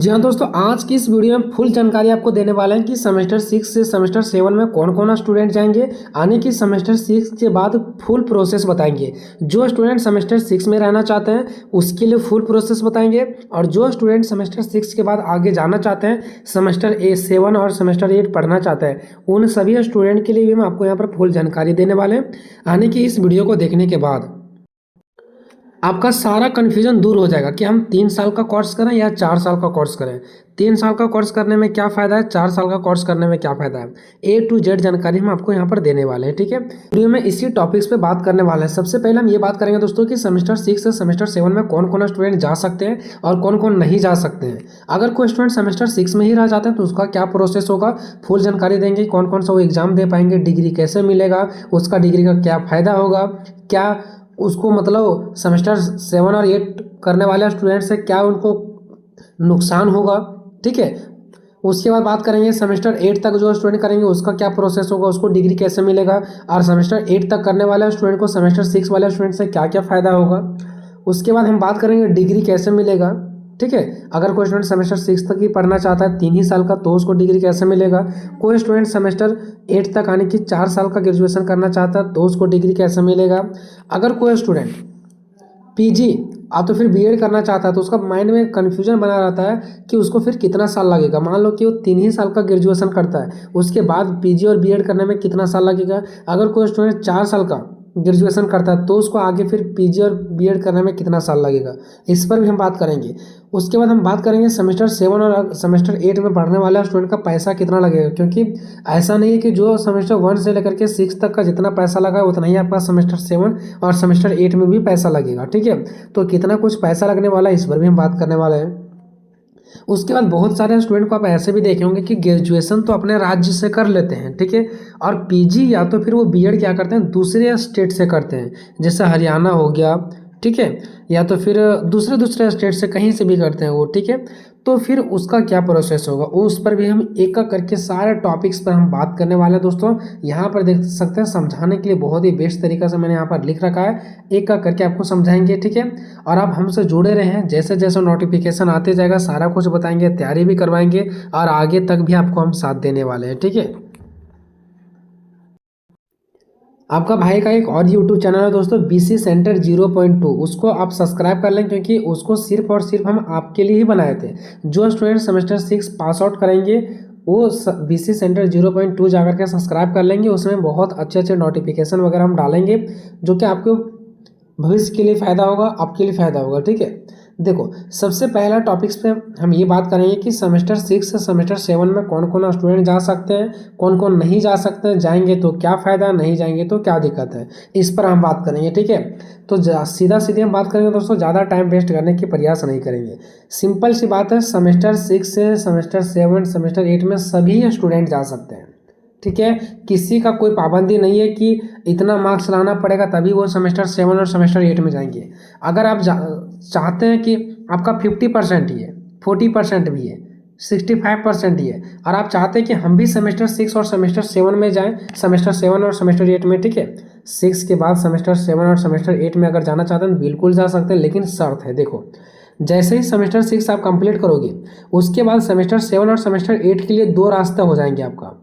जी हाँ दोस्तों, आज की इस वीडियो में फुल जानकारी आपको देने वाले हैं कि सेमेस्टर 6 से सेमेस्टर 7 में कौन कौन स्टूडेंट जाएंगे। आने की सेमेस्टर 6 के बाद फुल प्रोसेस बताएंगे। जो स्टूडेंट सेमेस्टर 6 में रहना चाहते हैं उसके लिए फुल प्रोसेस बताएंगे, और जो स्टूडेंट सेमेस्टर 6 के बाद आगे जाना चाहते हैं, सेमेस्टर 7 और सेमेस्टर 8 पढ़ना चाहते हैं, उन सभी स्टूडेंट के लिए भी हम आपको यहाँ पर फुल जानकारी देने वाले हैं। आने की इस वीडियो को देखने के बाद आपका सारा कन्फ्यूजन दूर हो जाएगा कि हम 3 साल का कोर्स करें या 4 साल का कोर्स करें। 3 साल का कोर्स करने में क्या फ़ायदा है, 4 साल का कोर्स करने में क्या फ़ायदा है, A to Z जानकारी हम आपको यहाँ पर देने वाले हैं। ठीक है, वीडियो में इसी टॉपिक्स पे बात करने वाले हैं। सबसे पहले हम ये बात करेंगे दोस्तों कि सेमेस्टर 6 से सेमेस्टर 7 में कौन कौन स्टूडेंट जा सकते हैं और कौन कौन नहीं जा सकते हैं। अगर कोई स्टूडेंट सेमेस्टर 6 में ही रह जाते हैं तो उसका क्या प्रोसेस होगा, फुल जानकारी देंगे। कौन कौन सा वो एग्ज़ाम दे पाएंगे, डिग्री कैसे मिलेगा, उसका डिग्री का क्या फ़ायदा होगा, क्या उसको मतलब सेमेस्टर 7 और 8 करने वाले स्टूडेंट से क्या उनको नुकसान होगा। ठीक है, उसके बाद बात करेंगे सेमेस्टर 8 तक जो स्टूडेंट करेंगे उसका क्या प्रोसेस होगा, उसको डिग्री कैसे मिलेगा, और सेमेस्टर 8 तक करने वाले स्टूडेंट को सेमेस्टर 6 वाले स्टूडेंट से क्या क्या फ़ायदा होगा। उसके बाद हम बात करेंगे डिग्री कैसे मिलेगा। ठीक है, अगर कोई स्टूडेंट सेमेस्टर 6 तक ही पढ़ना चाहता है 3 ही साल का, तो उसको डिग्री कैसे मिलेगा। कोई स्टूडेंट सेमेस्टर 8 तक आने की 4 साल का ग्रेजुएशन करना चाहता है तो उसको डिग्री कैसे मिलेगा। अगर कोई स्टूडेंट पीजी तो फिर बीएड करना चाहता है तो उसका माइंड में कन्फ्यूजन बना रहता है कि उसको फिर कितना साल लगेगा। मान लो कि वो 3 ही साल का ग्रेजुएशन करता है, उसके बाद पीजी और बीएड करने में कितना साल लगेगा। अगर कोई स्टूडेंट 4 साल का ग्रेजुएशन करता है तो उसको आगे फिर पीजी और बीएड करने में कितना साल लगेगा, इस पर भी हम बात करेंगे। उसके बाद हम बात करेंगे सेमेस्टर 7 और सेमेस्टर 8 में पढ़ने वाला स्टूडेंट का पैसा कितना लगेगा, क्योंकि ऐसा नहीं है कि जो सेमेस्टर 1 से लेकर के 6 तक का जितना पैसा लगा उतना ही आपका सेमेस्टर 7 और सेमेस्टर 8 में भी पैसा लगेगा। ठीक है, तो कितना कुछ पैसा लगने वाला है इस पर भी हम बात करने वाले हैं। उसके बाद बहुत सारे स्टूडेंट को आप ऐसे भी देखे होंगे कि ग्रेजुएशन तो अपने राज्य से कर लेते हैं, ठीक है, और पीजी या तो फिर वो बीएड क्या करते हैं दूसरे स्टेट से करते हैं, जैसे हरियाणा हो गया, ठीक है, या तो फिर दूसरे स्टेट से कहीं से भी करते हैं वो। ठीक है, तो फिर उसका क्या प्रोसेस होगा उस पर भी हम एक एक करके सारे टॉपिक्स पर हम बात करने वाले हैं दोस्तों। यहाँ पर देख सकते हैं, समझाने के लिए बहुत ही बेस्ट तरीका से मैंने यहाँ पर लिख रखा है, एक एक करके आपको समझाएंगे। ठीक है, और आप हमसे जुड़े रहे हैं, जैसे जैसे नोटिफिकेशन आते जाएगा सारा कुछ बताएंगे, तैयारी भी करवाएंगे और आगे तक भी आपको हम साथ देने वाले हैं। ठीक है, आपका भाई का एक और यूट्यूब चैनल है दोस्तों, BC सेंटर 0.2, उसको आप सब्सक्राइब कर लें, क्योंकि उसको सिर्फ और सिर्फ हम आपके लिए ही बनाए थे। जो स्टूडेंट सेमेस्टर 6 पास आउट करेंगे वो BC सेंटर 0.2 जाकर के सब्सक्राइब कर लेंगे। उसमें बहुत अच्छे अच्छे नोटिफिकेशन वगैरह हम डालेंगे जो कि आपको भविष्य के लिए फ़ायदा होगा, आपके लिए फ़ायदा होगा। ठीक है, देखो सबसे पहला टॉपिक्स पे हम ये बात करेंगे कि सेमेस्टर 6 से सेमेस्टर 7 में कौन कौन स्टूडेंट जा सकते हैं, कौन कौन नहीं जा सकते हैं, जाएंगे तो क्या फ़ायदा, नहीं जाएंगे तो क्या दिक्कत है, इस पर हम बात करेंगे। ठीक है, तो सीधा सीधी हम बात करेंगे दोस्तों, ज़्यादा टाइम वेस्ट करने की प्रयास नहीं करेंगे। सिंपल सी बात है, सेमेस्टर 6 से सेमेस्टर 7 सेमेस्टर 8 में सभी स्टूडेंट जा सकते हैं। ठीक है, किसी का कोई पाबंदी नहीं है कि इतना मार्क्स लाना पड़ेगा तभी वो सेमेस्टर 7 और सेमेस्टर 8 में जाएंगे। अगर आप चाहते हैं कि आपका 50% ही है, 40% भी है, 65% ही है, और आप चाहते हैं कि हम भी सेमेस्टर 6 और सेमेस्टर 7 में जाएं, सेमेस्टर 7 और सेमेस्टर 8 में, ठीक है, 6 के बाद सेमेस्टर 7 और सेमेस्टर 8 में अगर जाना चाहते हैं तो बिल्कुल जा सकते हैं, लेकिन शर्त है। देखो, जैसे ही सेमेस्टर 6 आप कंप्लीट करोगे उसके बाद सेमेस्टर 7 और सेमेस्टर 8 के लिए 2 रास्ते हो जाएंगे आपका।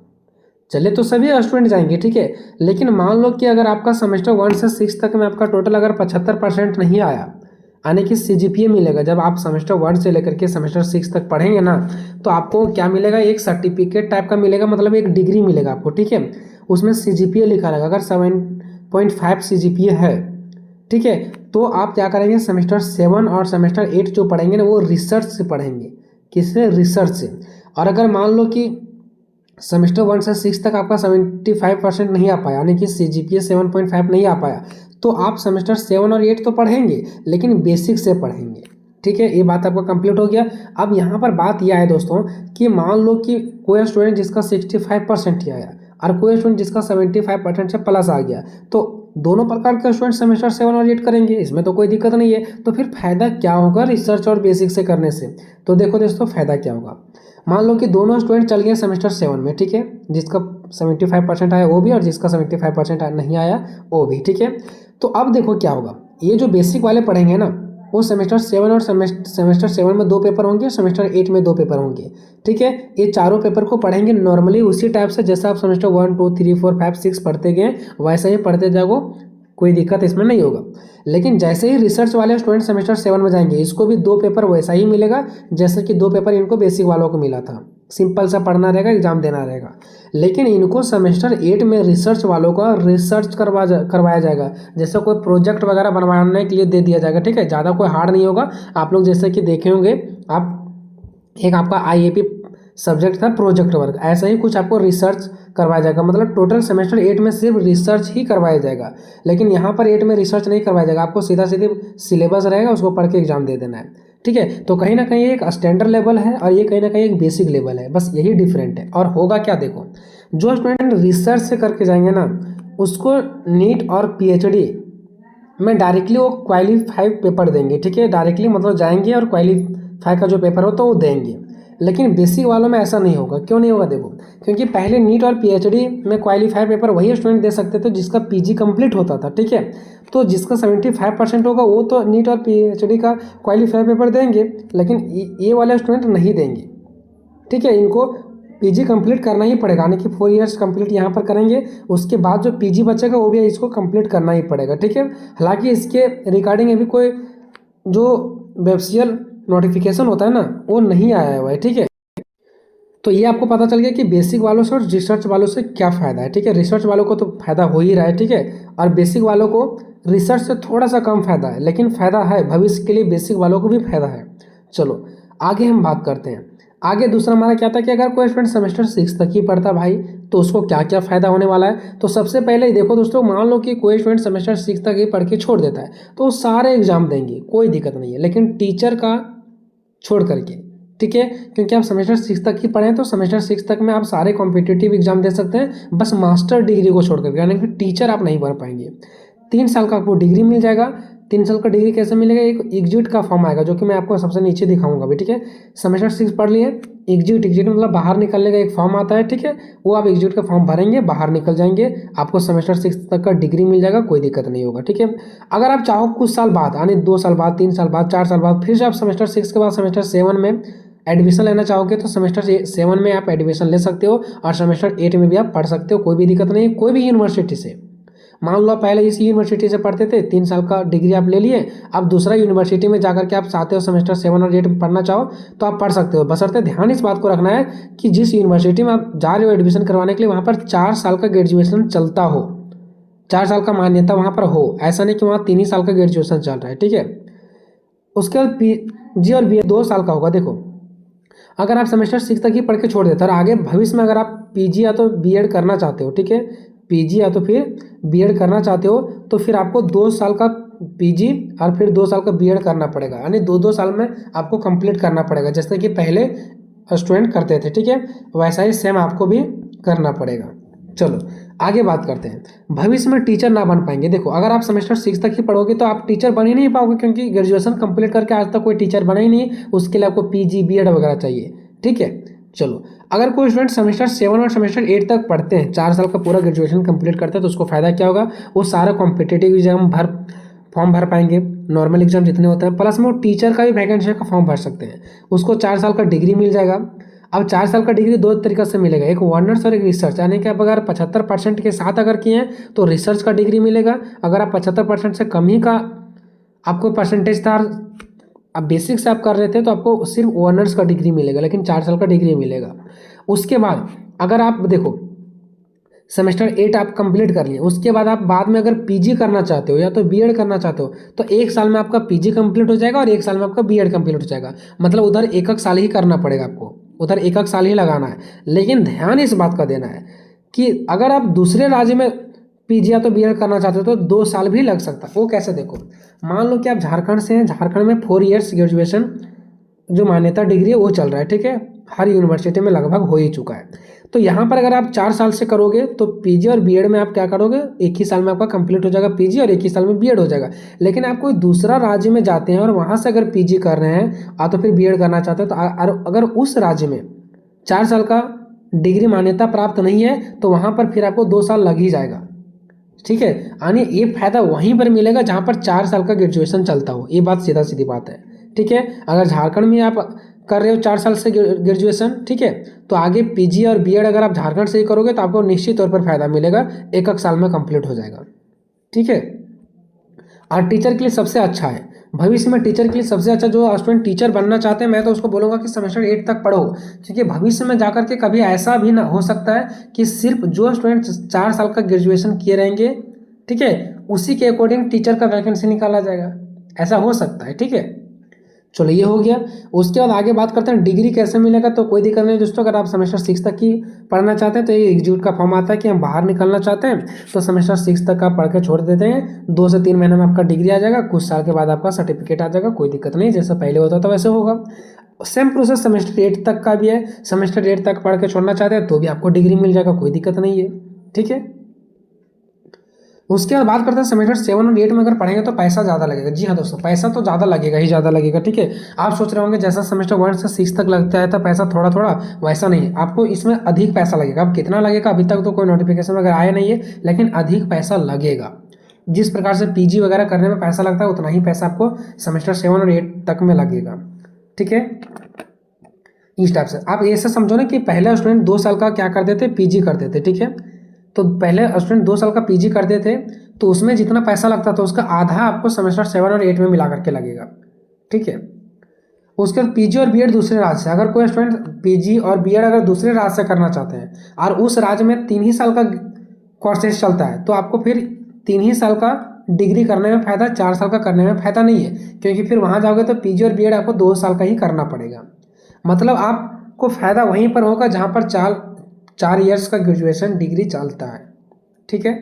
चले तो सभी स्टूडेंट जाएंगे, ठीक है, लेकिन मान लो कि अगर आपका सेमेस्टर 1 से 6 तक में आपका टोटल अगर 75% नहीं आया, यानी कि CGPA मिलेगा, जब आप सेमेस्टर 1 से लेकर के सेमेस्टर 6 तक पढ़ेंगे ना तो आपको क्या मिलेगा, एक सर्टिफिकेट टाइप का मिलेगा, मतलब एक डिग्री मिलेगा आपको। ठीक है, उसमें CGPA लिखा रहेगा। अगर 7.5 CGPA है, ठीक है, तो आप क्या करेंगे, सेमेस्टर 7 और सेमेस्टर 8 जो पढ़ेंगे ना वो रिसर्च से पढ़ेंगे। किससे, रिसर्च से। और अगर मान लो कि सेमेस्टर 1 से 6 तक आपका 75% नहीं आ पाया, यानी कि CGPA 7.5 नहीं आ पाया, तो आप सेमेस्टर 7 और 8 तो पढ़ेंगे लेकिन बेसिक से पढ़ेंगे। ठीक है, ये बात आपका कंप्लीट हो गया। अब यहाँ पर बात यह है दोस्तों कि मान लो कि कोई स्टूडेंट जिसका 65% ही आया और कोई स्टूडेंट जिसका 75% से प्लस आ गया, तो दोनों प्रकार के स्टूडेंट सेमेस्टर 7 और 8 करेंगे, इसमें तो कोई दिक्कत नहीं है। तो फिर फायदा क्या होगा रिसर्च और बेसिक से करने से, तो देखो दोस्तों फायदा क्या होगा। मान लो कि दोनों स्टूडेंट चल गए सेमेस्टर 7 में, ठीक है, जिसका 75% आया वो भी और जिसका 75% नहीं आया वो भी। ठीक है, तो अब देखो क्या होगा, ये जो बेसिक वाले पढ़ेंगे ना वो सेमेस्टर 7 और सेमेस्टर 7 में 2 पेपर होंगे, सेमेस्टर 8 में 2 पेपर होंगे। ठीक है, ये चारों पेपर को पढ़ेंगे नॉर्मली उसी टाइप से जैसा आप सेमेस्टर 1 2 3 4 5 6 पढ़ते गए, वैसा ही पढ़ते जाओ, कोई दिक्कत इसमें नहीं होगा। लेकिन जैसे ही रिसर्च वाले स्टूडेंट सेमेस्टर 7 में जाएंगे, इसको भी 2 पेपर वैसा ही मिलेगा जैसे कि 2 पेपर इनको बेसिक वालों को मिला था। सिंपल सा पढ़ना रहेगा, एग्जाम देना रहेगा। लेकिन इनको सेमेस्टर 8 में रिसर्च वालों का रिसर्च करवाया जाएगा, जैसे कोई प्रोजेक्ट वगैरह बनवाने के लिए दे दिया जाएगा। ठीक है, ज़्यादा कोई हार्ड नहीं होगा। आप लोग जैसे कि देखे होंगे, आप एक आपका IAP सब्जेक्ट था प्रोजेक्ट वर्क, ऐसा ही कुछ आपको रिसर्च करवाया जाएगा। मतलब टोटल सेमेस्टर 8 में सिर्फ रिसर्च ही करवाया जाएगा। लेकिन यहाँ पर 8 में रिसर्च नहीं करवाया जाएगा, आपको सीधा सीधे सिलेबस रहेगा, उसको पढ़ के एग्जाम दे देना है। ठीक है, तो कहीं ना कहीं एक स्टैंडर्ड लेवल है और ये कहीं ना कहीं एक बेसिक लेवल है, बस यही डिफरेंट है। और होगा क्या, देखो जो स्टूडेंट रिसर्च से करके जाएंगे ना, उसको नीट और PhD में डायरेक्टली वो क्वालिफाइड पेपर देंगे। ठीक है, डायरेक्टली मतलब जाएंगे और क्वालिफाई का जो पेपर हो तो वो देंगे। लेकिन बेसिक वालों में ऐसा नहीं होगा। क्यों नहीं होगा, देखो क्योंकि पहले नीट और PhD में क्वालिफाई पेपर वही स्टूडेंट दे सकते थे जिसका PG कंप्लीट होता था। ठीक है, तो जिसका 75% होगा वो तो नीट और PhD का क्वालिफाई पेपर देंगे, लेकिन ये वाले स्टूडेंट नहीं देंगे। ठीक है, इनको PG कंप्लीट करना ही पड़ेगा, यानी कि 4 इयर्स कंप्लीट यहाँ पर करेंगे, उसके बाद जो PG बचेगा वो भी इसको कंप्लीट करना ही पड़ेगा। ठीक है, हालांकि इसके रिगार्डिंग अभी कोई जो वेबसाइट नोटिफिकेशन होता है ना, वो नहीं आया हुआ है। ठीक है, तो ये आपको पता चल गया कि बेसिक वालों से और रिसर्च वालों से क्या फ़ायदा है। ठीक है, रिसर्च वालों को तो फ़ायदा हो ही रहा है। ठीक है, और बेसिक वालों को रिसर्च से थोड़ा सा कम फ़ायदा है, लेकिन फ़ायदा है, भविष्य के लिए बेसिक वालों को भी फ़ायदा है। चलो आगे हम बात करते हैं। आगे दूसरा हमारा क्या था कि अगर कोई स्टूडेंट सेमेस्टर 6 तक ही पढ़ता भाई, तो उसको क्या क्या फ़ायदा होने वाला है। तो सबसे पहले ही देखो दोस्तों, मान लो कि कोई स्टूडेंट सेमेस्टर 6 तक ही पढ़ के छोड़ देता है, तो वो सारे एग्जाम देंगे, कोई दिक्कत नहीं है, लेकिन टीचर का छोड़ करके। ठीक है, क्योंकि आप सेमेस्टर 6 तक ही पढ़ें तो सेमेस्टर 6 तक में आप सारे कॉम्पिटिटिव एग्जाम दे सकते हैं, बस मास्टर डिग्री को छोड़ करके, यानी कि टीचर आप नहीं बन पाएंगे। 3 साल का आपको डिग्री मिल जाएगा। 3 साल का डिग्री कैसे मिलेगा, एक एग्जिट का फॉर्म आएगा जो कि मैं आपको सबसे नीचे दिखाऊंगा अभी। ठीक है, सेमेस्टर 6 पढ़ लिए, एग्जिट मतलब बाहर निकलने का एक फॉर्म आता है। ठीक है, वो आप एग्जिट का फॉर्म भरेंगे, बाहर निकल जाएंगे, आपको सेमेस्टर 6 तक का डिग्री मिल जाएगा, कोई दिक्कत नहीं होगा। ठीक है, अगर आप चाहो कुछ साल बाद, यानी 2 साल बाद, 3 साल बाद, 4 साल बाद, फिर से आप सेमेस्टर 6 के बाद सेमेस्टर 7 में एडमिशन लेना चाहोगे तो सेमेस्टर 7 में आप एडमिशन ले सकते हो, और सेमेस्टर 8 में भी आप पढ़ सकते हो, कोई भी दिक्कत नहीं है। कोई भी यूनिवर्सिटी से, मान लो पहले इसी यूनिवर्सिटी से पढ़ते थे, 3 साल का डिग्री आप ले लिए, अब दूसरा यूनिवर्सिटी में जाकर के आप चाहते हो सेमेस्टर 7 और 8 में पढ़ना चाहो तो आप पढ़ सकते हो। बशर्ते ध्यान इस बात को रखना है कि जिस यूनिवर्सिटी में आप जा रहे हो एडमिशन करवाने के लिए, वहाँ पर 4 साल का ग्रेजुएशन चलता हो, 4 साल का मान्यता वहाँ पर हो। ऐसा नहीं कि वहाँ 3 ही साल का ग्रेजुएशन चल रहा है। ठीक है, उसके बाद PG और BA 2 साल का होगा। देखो अगर आप सेमेस्टर 6 तक ही पढ़ के छोड़ देते हो और आगे भविष्य में अगर आप PG या तो B.Ed करना चाहते हो, ठीक है, PG या तो फिर B.Ed करना चाहते हो, तो फिर आपको 2 साल का PG और फिर 2 साल का B.Ed करना पड़ेगा, यानी 2-2 साल में आपको कंप्लीट करना पड़ेगा, जैसे कि पहले स्टूडेंट करते थे। ठीक है, वैसा ही सेम आपको भी करना पड़ेगा। चलो आगे बात करते हैं, भविष्य में टीचर ना बन पाएंगे। देखो अगर आप सेमेस्टर 6 तक ही पढ़ोगे तो आप टीचर बन ही नहीं पाओगे, क्योंकि ग्रेजुएशन कंप्लीट करके आज तक कोई टीचर बना ही नहीं, उसके लिए आपको PG B.Ed वगैरह चाहिए। ठीक है, चलो अगर कोई स्टूडेंट सेमेस्टर 7 और सेमेस्टर 8 तक पढ़ते हैं, 4 साल का पूरा ग्रेजुएशन कंप्लीट करते हैं, तो उसको फ़ायदा क्या होगा, वो सारा कॉम्पिटिटिव एग्जाम फॉर्म भर पाएंगे, नॉर्मल एग्जाम जितने होते हैं, प्लस में वो टीचर का भी वैकेंसी का फॉर्म भर सकते हैं। उसको 4 साल का डिग्री मिल जाएगा। अब 4 साल का डिग्री 2 तरीके से मिलेगा, एक ऑनर्स और एक रिसर्च, यानी कि आप अगर 75% के साथ अगर किए हैं तो रिसर्च का डिग्री मिलेगा। अगर आप 75% से कम ही का आपको परसेंटेज था, अब बेसिक से आप कर रहे थे, तो आपको सिर्फ ऑनर्स का डिग्री मिलेगा, लेकिन 4 साल का डिग्री मिलेगा। उसके बाद अगर आप देखो सेमेस्टर 8 आप कंप्लीट कर लिए, उसके बाद आप बाद में अगर PG करना चाहते हो या तो B.Ed करना चाहते हो, तो 1 साल में आपका PG कंप्लीट हो जाएगा और 1 साल में आपका B.Ed कंप्लीट हो जाएगा। मतलब उधर 1 साल ही करना पड़ेगा आपको, उधर 1 साल ही लगाना है। लेकिन ध्यान इस बात का देना है कि अगर आप दूसरे राज्य में PG या तो B.Ed करना चाहते हो तो 2 साल भी लग सकता है। वो कैसे, देखो मान लो कि आप झारखंड से हैं, झारखंड में 4 इयर्स ग्रेजुएशन जो मान्यता डिग्री है वो चल रहा है। ठीक है, हर यूनिवर्सिटी में लगभग हो ही चुका है। तो यहाँ पर अगर आप 4 साल से करोगे तो PG और B.Ed में आप क्या करोगे, 1 ही साल में आपका कंप्लीट हो जाएगा PG और 1 ही साल में B.Ed हो जाएगा। लेकिन आप कोई दूसरा राज्य में जाते हैं और वहाँ से अगर PG कर रहे हैं तो फिर B.Ed करना चाहते हैं, तो अगर उस राज्य में 4 साल का डिग्री मान्यता प्राप्त नहीं है तो वहाँ पर फिर आपको 2 साल लग ही जाएगा। ठीक है। यानी ये फायदा वहीं पर मिलेगा जहाँ पर 4 साल का ग्रेजुएशन चलता हो, ये बात सीधा सीधी बात है। ठीक है, अगर झारखंड में आप कर रहे हो 4 साल से ग्रेजुएशन, ठीक है, तो आगे पीजी और बीएड अगर आप झारखंड से ही करोगे तो आपको निश्चित तौर पर फायदा मिलेगा, एक साल में कंप्लीट हो जाएगा। ठीक है, और टीचर के लिए सबसे अच्छा है, भविष्य में टीचर के लिए सबसे अच्छा, जो स्टूडेंट टीचर बनना चाहते हैं मैं तो उसको बोलूँगा कि सेमेस्टर 8 तक पढ़ो, क्योंकि भविष्य में जाकर के कभी ऐसा भी ना हो सकता है कि सिर्फ जो स्टूडेंट 4 साल का ग्रेजुएशन किए रहेंगे, ठीक है, उसी के अकॉर्डिंग टीचर का वैकेंसी निकाला जाएगा, ऐसा हो सकता है। ठीक है, चलो ये हो गया। उसके बाद आगे बात करते हैं डिग्री कैसे मिलेगा। तो कोई दिक्कत नहीं दोस्तों, अगर आप सेमेस्टर 6 तक की पढ़ना चाहते हैं तो ये एग्जीक्यूट का फॉर्म आता है कि हम बाहर निकलना चाहते हैं, तो सेमेस्टर 6 तक आप पढ़ के छोड़ देते हैं, 2 से 3 महीने में आपका डिग्री आ जाएगा, कुछ साल के बाद आपका सर्टिफिकेट आ जाएगा, कोई दिक्कत नहीं, जैसा पहले होता था वैसे होगा। सेम प्रोसेस सेमेस्टर 8 तक का भी है, सेमेस्टर 8 तक पढ़ के छोड़ना चाहते हैं तो भी आपको डिग्री मिल जाएगा, कोई दिक्कत नहीं है। ठीक है, उसके बाद बात करते हैं सेमेस्टर 7 और 8 में अगर पढ़ेंगे तो पैसा ज़्यादा लगेगा। जी हाँ दोस्तों, पैसा तो ज़्यादा लगेगा ही ज़्यादा लगेगा। ठीक है, आप सोच रहे होंगे जैसा सेमेस्टर 1 से 6 तक लगता है तो पैसा थोड़ा थोड़ा, वैसा नहीं, आपको इसमें अधिक पैसा लगेगा। अब कितना लगेगा अभी तक तो कोई नोटिफिकेशन वगैरह आया नहीं है, लेकिन अधिक पैसा लगेगा। जिस प्रकार से पीजी वगैरह करने में पैसा लगता है उतना ही पैसा आपको सेमेस्टर 7 और 8 तक में लगेगा। ठीक है, इस टाइप से आप ऐसे समझो ना कि पहले स्टूडेंट 2 साल का क्या करते थे, पीजी करते थे। ठीक है, तो पहले स्टूडेंट 2 साल का पीजी करते थे तो उसमें जितना पैसा लगता था उसका आधा आपको सेमेस्टर 7 और 8 में मिला करके लगेगा। ठीक है, उसके बाद पीजी और बीएड दूसरे राज्य से, अगर कोई स्टूडेंट पीजी और बीएड अगर दूसरे राज्य से करना चाहते हैं और उस राज्य में 3 ही साल का कोर्सेज चलता है तो आपको फिर 3 ही साल का डिग्री करने में फ़ायदा, 4 साल का करने में फ़ायदा नहीं है, क्योंकि फिर वहाँ जाओगे तो पीजी और बीएड आपको 2 साल का ही करना पड़ेगा। मतलब आपको फ़ायदा वहीं पर होगा जहाँ पर 4 ईयर्स का ग्रेजुएशन डिग्री चलता है। ठीक है,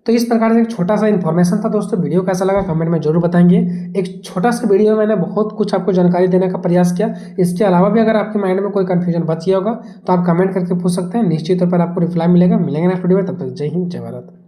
तो इस प्रकार से एक छोटा सा इन्फॉर्मेशन था दोस्तों। वीडियो कैसा लगा कमेंट में जरूर बताएंगे। एक छोटा सा वीडियो में मैंने बहुत कुछ आपको जानकारी देने का प्रयास किया। इसके अलावा भी अगर आपके माइंड में कोई कंफ्यूजन बच गया होगा तो आप कमेंट करके पूछ सकते हैं, निश्चित तौर पर आपको रिप्लाई मिलेगा। मिलेंगे नेक्स्ट वीडियो में, तब तक जय हिंद जय भारत।